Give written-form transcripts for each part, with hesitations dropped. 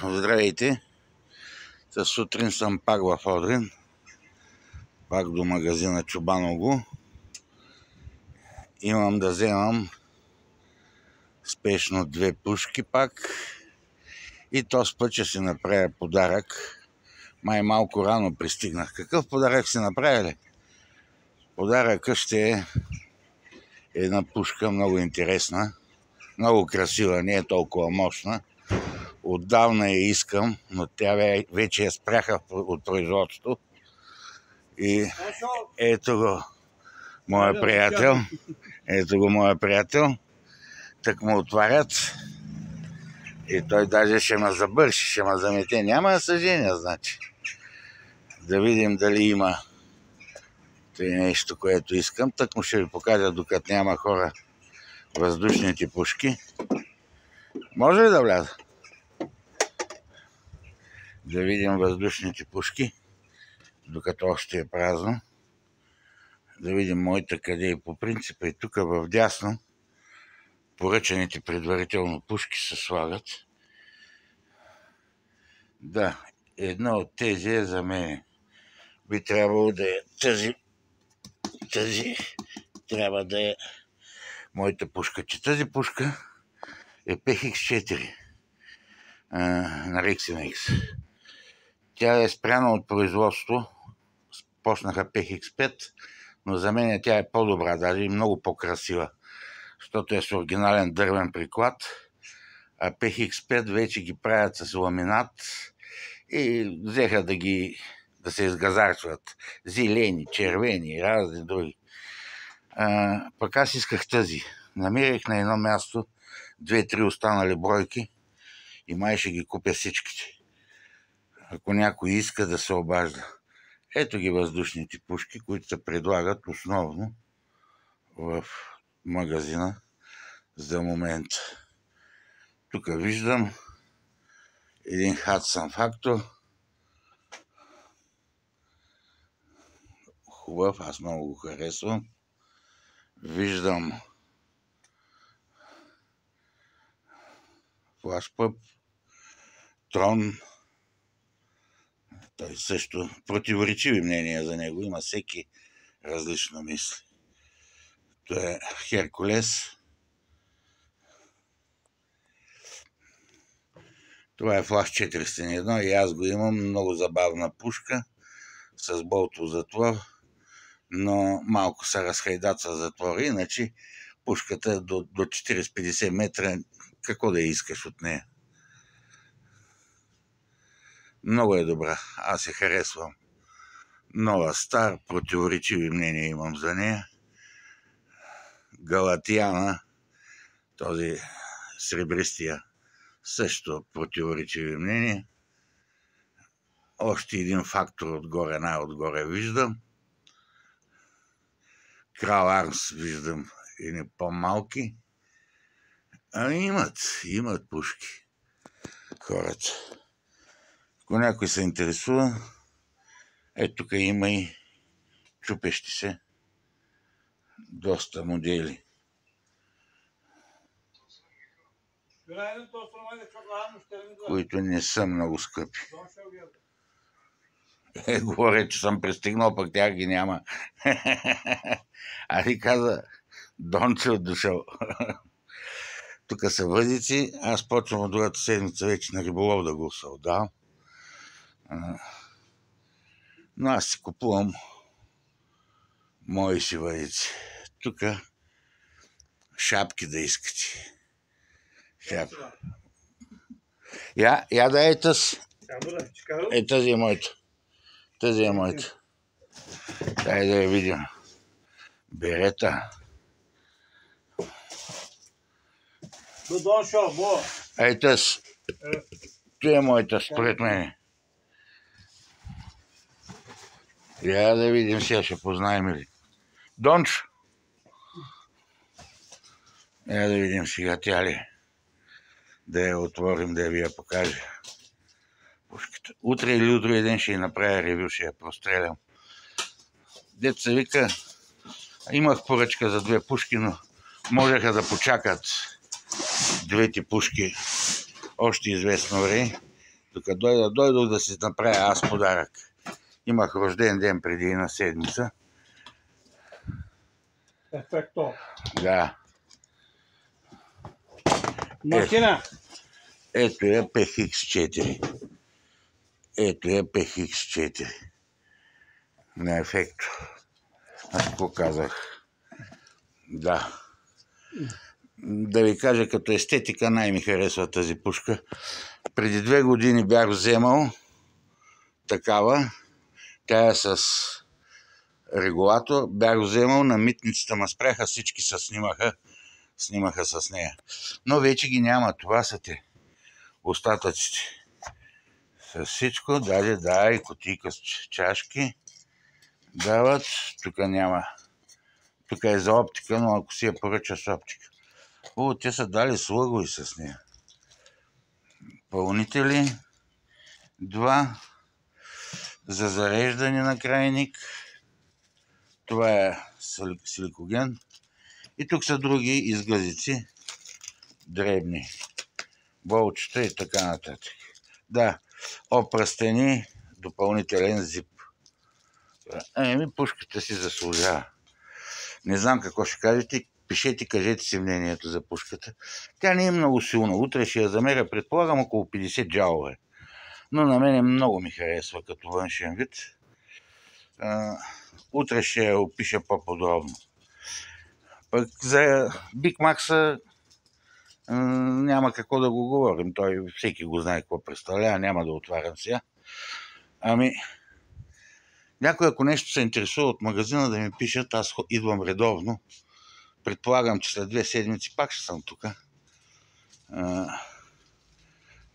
Здравейте! Сутрин съм пак в Одрин, пак до магазина Чобаново. Имам да вземам спешно 2 пушки пак и този път ще си направя подарък. Май малко рано пристигнах. Какъв подарък си направили? Подаръкът ще е една пушка много интересна, много красива, не е толкова мощна. Отдавна я искам, но тя вече я спряха от производство. И ето го моя приятел. Ето го моя приятел. Так му отварят. И той даже ще ме забърши, ще ме замете. Няма да съжения, значи. Да видим дали има нещо, което искам. Так му ще ви покажа, докато няма хора, въздушните пушки. Може ли да вляза? Да видим въздушните пушки, докато още е празно. Да видим моята къде е по принцип. И тук в дясно поръчаните предварително пушки се слагат. Да, една от тези е за мен. Би трябвало да е тази. Тази трябва да е моята пушка. Че тази пушка е PX4 на Rexinax. Тя е спряна от производство. Почнаха PX5, но за мен тя е по-добра, даже и много по-красива, защото е с оригинален дървен приклад, а PX5 вече ги правят с ламинат и взеха да се изгазарчват. Зелени, червени, разни други. Пък аз исках тази. Намерих на едно място 2-3 останали бройки и май ще ги купя всичките. Ако някой иска да се обажда. Ето ги въздушните пушки, които се предлагат основно в магазина за момента. Тук виждам един Hudson Factor. Хубав, аз много го харесвам. Виждам Flash Pup, Трон. Той също противоречиви мнения за него. Има всеки различно мисли. Това е Херкулес. Това е Flash 401 и аз го имам. Много забавна пушка с болтов затвор, но малко се разхайдаца затвора. Иначе пушката до 40-50 метра, какво да искаш от нея? Много е добра. Аз се харесвам. Нова стар, противоречиви мнения имам за нея. Галатиана, този сребристия, също противоречиви мнения. Още един фактор отгоре, най-отгоре виждам. Крал Армс виждам и по-малки. Имат пушки хората. Ако някой се интересува, ето тук има и чупещи се доста модели. Които не са много скъпи. Говоря, че съм пристигнал, пък тях ги няма. Али каза, Дончо дошъл. Тук са въдици. Аз почвам от другата седмица вече на риболов да го отдавам. Но аз си купувам мои си въдици. Тук шапки да искате. Шапки. Я да е тази. Тази е моята. Тази е моята. Дай да я видим. Берета. Ей тази. Това е моята, според мен. Я да видим сега, ще познаем ли. Дончо. Я да видим сега тя ли. Да я отворим, да я ви я покажа. Пушката. Утре или утре ден ще я направя ревю, ще я прострелям. Дето се вика, имах поръчка за 2 пушки, но можеха да почакат 2 пушки още известно време. Тук дойдох да си направя аз подарък. Имах рожден ден преди една седмица. Ефекто. Да. Макина. Ето е PX4. Ето е PX4. На ефекто. Аз какво казах? Да. Да ви кажа, като естетика най-ми харесва тази пушка. Преди 2 години бях вземал такава. Тя е с регулатор. Бях вземал на митницата, ма спряха, всички се снимаха с нея. Но вече ги няма. Това са те остатъците. С всичко, да, и кутийка с чашки дават. Тук няма. Тук е за оптика, но ако си я поръча с оптика. Те са дали слъгови с нея. Пълнители. 2. За зареждане на крайник. Това е силикоген. И тук са други изгъзици. Дребни. Болчета и така нататък. Да. Опръстени. Допълнителен зип. Пушката си заслужава. Не знам какво ще кажете. Пишете, кажете си мнението за пушката. Тя не е много силна. Утре ще я замеря, предполагам, около 50 джаула. Но на мен много ми харесва като външен вид. Утре ще я опиша по-подробно. Пък за Big Max няма какво да го говорим. Той всеки го знае какво представлява. Няма да отварям сега. Някой, ако нещо се интересува от магазина, да ми пишат, аз идвам редовно. Предполагам, че след 2 седмици пак ще съм тук.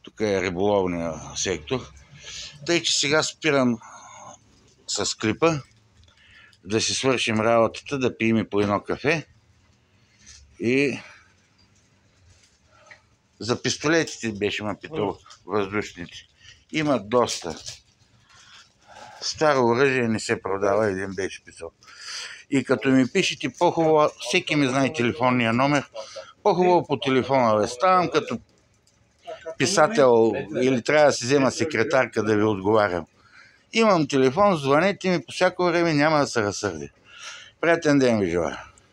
Тук е риболовния сектор. Тъй, че сега спирам с клипа, да си свършим работата, да пием и по едно кафе. И за пистолетите беше ме питал, въздушните. Имат доста. Старо оръжие не се продава, един беше писал. И като ми пишете по-хубаво, всеки ми знае телефонния номер, по-хубаво по телефона. Ставам като писател или трябва да си взема секретарка да ви отговарям. Имам телефон, звънете ми по всяко време, няма да се разсърдя. Приятен ден ви желая.